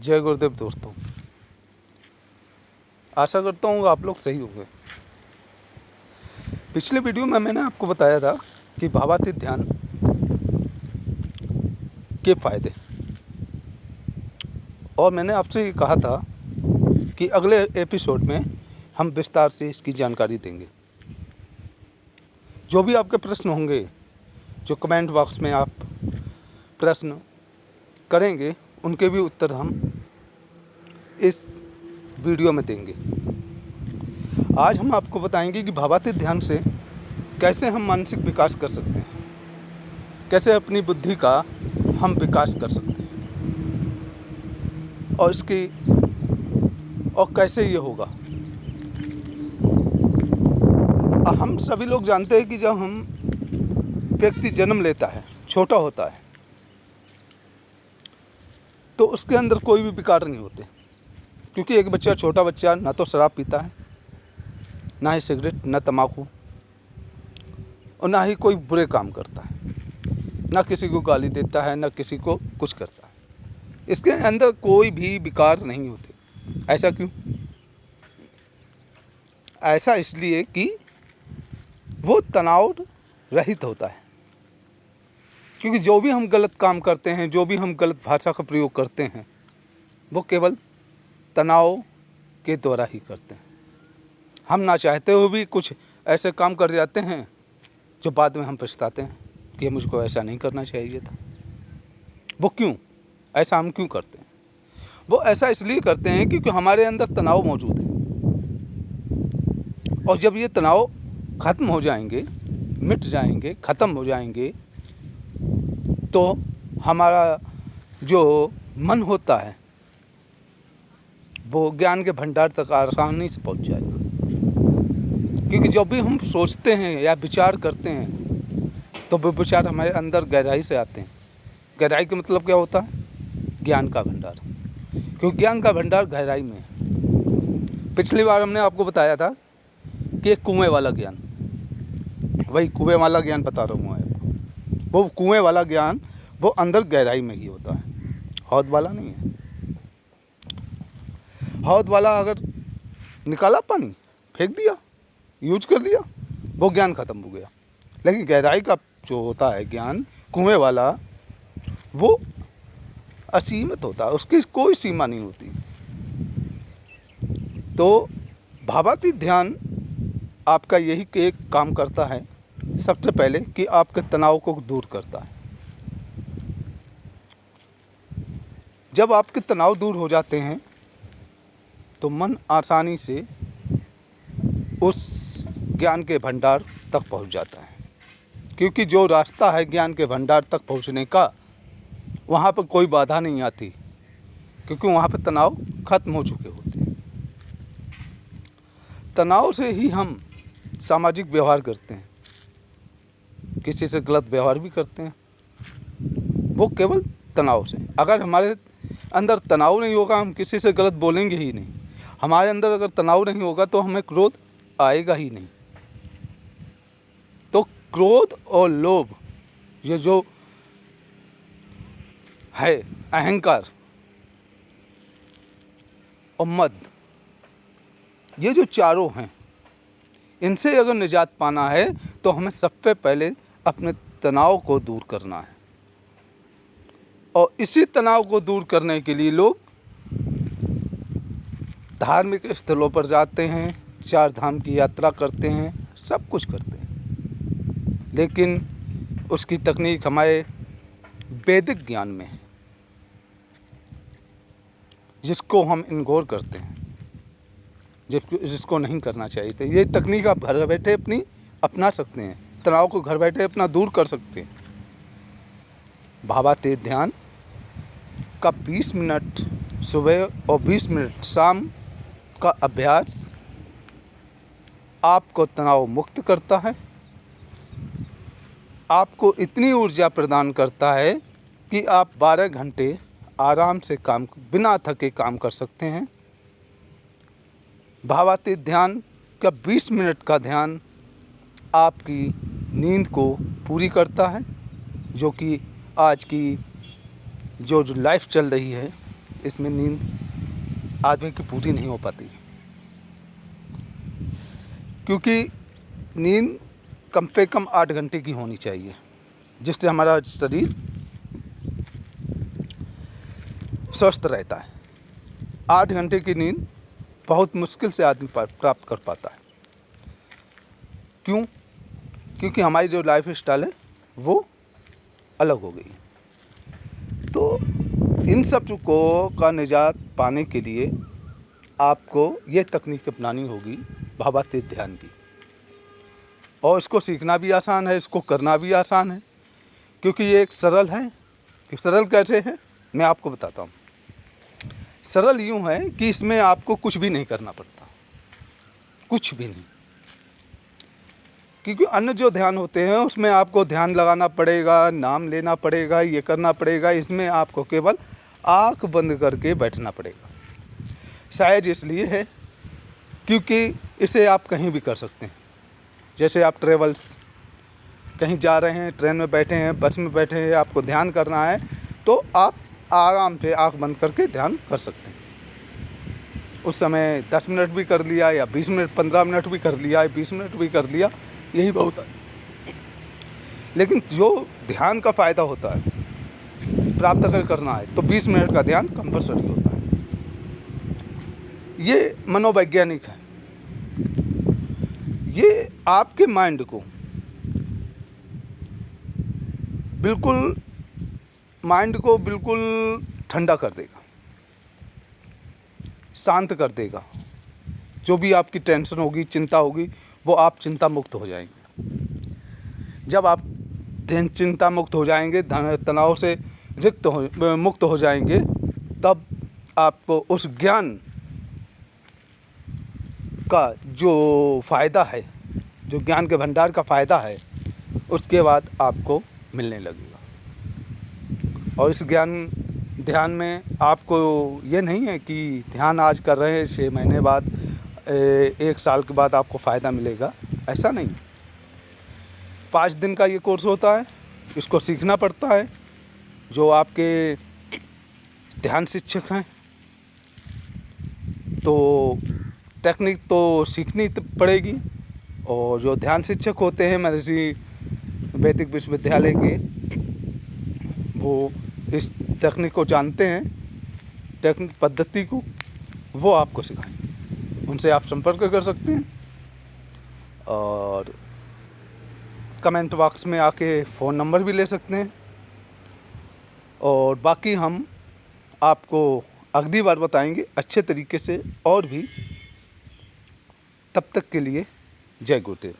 जय गुरुदेव दोस्तों, आशा करता हूँ आप लोग सही होंगे। पिछले वीडियो में मैंने आपको बताया था कि भावातीत ध्यान के फायदे, और मैंने आपसे ये कहा था कि अगले एपिसोड में हम विस्तार से इसकी जानकारी देंगे। जो भी आपके प्रश्न होंगे, जो कमेंट बॉक्स में आप प्रश्न करेंगे, उनके भी उत्तर हम इस वीडियो में देंगे। आज हम आपको बताएंगे कि भावातीत ध्यान से कैसे हम मानसिक विकास कर सकते हैं, कैसे अपनी बुद्धि का हम विकास कर सकते हैं, और कैसे ये होगा। हम सभी लोग जानते हैं कि जब व्यक्ति जन्म लेता है, छोटा होता है, तो उसके अंदर कोई भी विकार नहीं होते, क्योंकि एक छोटा बच्चा ना तो शराब पीता है, ना ही सिगरेट, ना तम्बाकू, और ना ही कोई बुरे काम करता है, ना किसी को गाली देता है, ना किसी को कुछ करता है। इसके अंदर कोई भी विकार नहीं होते। ऐसा क्यों? ऐसा इसलिए कि वो तनाव रहित होता है। क्योंकि जो भी हम गलत काम करते हैं, जो भी हम गलत भाषा का प्रयोग करते हैं, वो केवल तनाव के द्वारा ही करते हैं। हम ना चाहते हुए भी कुछ ऐसे काम कर जाते हैं जो बाद में हम पछताते हैं कि मुझको ऐसा नहीं करना चाहिए था। वो क्यों? ऐसा हम क्यों करते हैं? वो ऐसा इसलिए करते हैं क्योंकि हमारे अंदर तनाव मौजूद है, और जब ये तनाव ख़त्म हो जाएंगे, मिट जाएंगे, ख़त्म हो जाएंगे, तो हमारा जो मन होता है वो ज्ञान के भंडार तक आसानी से पहुंच जाएगा। क्योंकि जब भी हम सोचते हैं या विचार करते हैं, तो वो विचार हमारे अंदर गहराई से आते हैं। गहराई का मतलब क्या होता है? ज्ञान का भंडार। क्योंकि ज्ञान का भंडार गहराई में है। पिछली बार हमने आपको बताया था कि एक कुएँ वाला ज्ञान, वही कुएँ वाला ज्ञान बता रहा हूँ आपको। वो कुएँ वाला ज्ञान वो अंदर गहराई में ही होता है, हौद वाला नहीं है। हौद वाला अगर निकाला पानी, फेंक दिया, यूज कर लिया, वो ज्ञान ख़त्म हो गया। लेकिन गहराई का जो होता है ज्ञान, कुएँ वाला, वो असीमित होता है, उसकी कोई सीमा नहीं होती। तो भावातीत ध्यान आपका यही एक काम करता है, सबसे पहले कि आपके तनाव को दूर करता है। जब आपके तनाव दूर हो जाते हैं तो मन आसानी से उस ज्ञान के भंडार तक पहुंच जाता है। क्योंकि जो रास्ता है ज्ञान के भंडार तक पहुंचने का, वहाँ पर कोई बाधा नहीं आती, क्योंकि वहाँ पर तनाव खत्म हो चुके होते हैं। तनाव से ही हम सामाजिक व्यवहार करते हैं, किसी से गलत व्यवहार भी करते हैं, वो केवल तनाव से। अगर हमारे अंदर तनाव नहीं होगा, हम किसी से गलत बोलेंगे ही नहीं। हमारे अंदर अगर तनाव नहीं होगा तो हमें क्रोध आएगा ही नहीं। तो क्रोध और लोभ, ये जो है, अहंकार और मद, ये जो चारों हैं, इनसे अगर निजात पाना है तो हमें सबसे पहले अपने तनाव को दूर करना है। और इसी तनाव को दूर करने के लिए लोग धार्मिक स्थलों पर जाते हैं, 4 धाम की यात्रा करते हैं, सब कुछ करते हैं। लेकिन उसकी तकनीक हमारे वैदिक ज्ञान में है, जिसको हम इग्नोर करते हैं, जिसको नहीं करना चाहिए। तो ये तकनीक आप घर बैठे अपना सकते हैं, तनाव को घर बैठे अपना दूर कर सकते हैं। भावातीत ध्यान का 20 मिनट सुबह और 20 मिनट शाम का अभ्यास आपको तनाव मुक्त करता है, आपको इतनी ऊर्जा प्रदान करता है कि आप 12 घंटे आराम से बिना थके काम कर सकते हैं। भावातीत ध्यान का 20 मिनट का ध्यान आपकी नींद को पूरी करता है, जो कि आज की जो लाइफ चल रही है इसमें नींद आदमी की पूरी नहीं हो पाती, क्योंकि नींद कम से कम 8 घंटे की होनी चाहिए, जिससे हमारा शरीर स्वस्थ रहता है। 8 घंटे की नींद बहुत मुश्किल से आदमी प्राप्त कर पाता है। क्यों? क्योंकि हमारी जो लाइफ स्टाइल है वो अलग हो गई। तो इन सब को का निजात पाने के लिए आपको ये तकनीक अपनानी होगी भावातीत ध्यान की। और इसको सीखना भी आसान है, इसको करना भी आसान है, क्योंकि ये एक सरल है। कि सरल कैसे है मैं आपको बताता हूँ। सरल यूँ है कि इसमें आपको कुछ भी नहीं करना पड़ता, कुछ भी नहीं। क्योंकि अन्य जो ध्यान होते हैं उसमें आपको ध्यान लगाना पड़ेगा, नाम लेना पड़ेगा, ये करना पड़ेगा। इसमें आपको केवल आँख बंद करके बैठना पड़ेगा। शायद इसलिए है क्योंकि इसे आप कहीं भी कर सकते हैं। जैसे आप ट्रेवल्स कहीं जा रहे हैं, ट्रेन में बैठे हैं, बस में बैठे हैं, आपको ध्यान करना है तो आप आराम से आँख बंद करके ध्यान कर सकते हैं। उस समय 10 मिनट भी कर लिया या 20 मिनट, 15 मिनट भी कर लिया, 20 मिनट भी कर लिया, यही बहुत है। लेकिन जो ध्यान का फ़ायदा होता है प्राप्त अगर करना है तो 20 मिनट का ध्यान कंपलसरी होता है। ये मनोवैज्ञानिक है। ये आपके माइंड को बिल्कुल ठंडा कर देगा, शांत कर देगा। जो भी आपकी टेंशन होगी, चिंता होगी, वो आप चिंता मुक्त हो जाएंगे। जब आप चिंता मुक्त हो जाएंगे, तनाव से मुक्त हो जाएंगे, तब आपको उस ज्ञान का जो फ़ायदा है, जो ज्ञान के भंडार का फ़ायदा है, उसके बाद आपको मिलने लगेगा। और इस ध्यान में आपको ये नहीं है कि ध्यान आज कर रहे हैं, 6 महीने बाद, 1 साल के बाद आपको फ़ायदा मिलेगा, ऐसा नहीं। 5 दिन का ये कोर्स होता है, इसको सीखना पड़ता है। जो आपके ध्यान शिक्षक हैं तो टेक्निक तो सीखनी पड़ेगी, और जो ध्यान शिक्षक होते हैं महर्षि वैदिक विश्वविद्यालय के, वो इस तकनीक को जानते हैं, टेक्निक पद्धति को, वो आपको सिखाएंगे। उनसे आप संपर्क कर सकते हैं और कमेंट बॉक्स में आके फ़ोन नंबर भी ले सकते हैं। और बाकी हम आपको अगली बार बताएंगे अच्छे तरीके से और भी। तब तक के लिए जय गुरुदेव।